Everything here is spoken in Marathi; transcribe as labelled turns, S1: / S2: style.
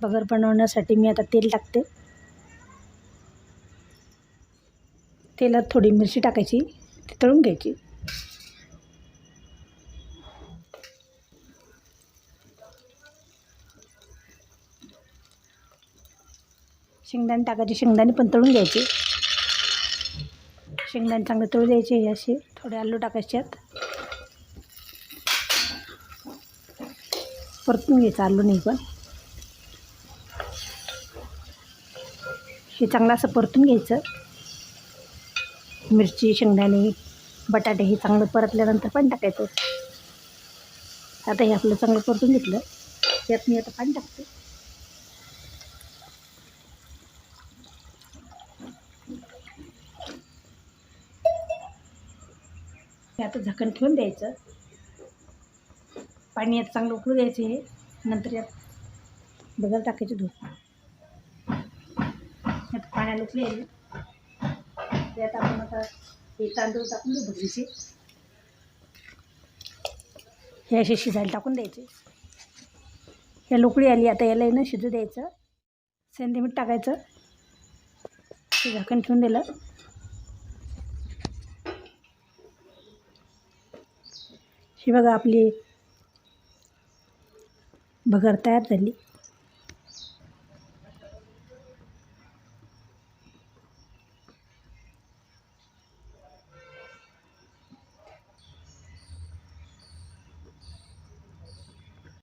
S1: भगर बनवण्यासाठी मी आता तेल टाकते. तेलात थोडी मिरची टाकायची, ती तळून घ्यायची. शेंगदाणे टाकायचे, शेंगदाणे पण तळून घ्यायचे. शेंगदाणे चांगले तळू द्यायचे. हे असे थोडे आलू टाकायचे आहेत. परतून घ्यायचं आलू नाही पण हे चांगलं असं परतून घ्यायचं. मिरची, शेंगदाणे, बटाटे हे चांगलं परतल्यानंतर पाणी टाकायचं. आता हे आपलं चांगलं परतून घेतलं. त्यात मी आता पाणी टाकते. हे आता झाकण ठेवून द्यायचं. पाणी यात चांगलं उकळू द्यायचं. हे नंतर यात भगर टाकायची धुवून. यात पाण्याला उकळी आली. त्यात आपण आता हे तांदूळ टाकून देऊ भगरीचे. हे असे शिजायला टाकून द्यायचे. याला उकळी आली. आता याला येणं शिजू द्यायचं. सेंधे मीठ टाकायचं. हे झाकण ठेवून दिलं. ही बघा आपली भगर तयार झाली.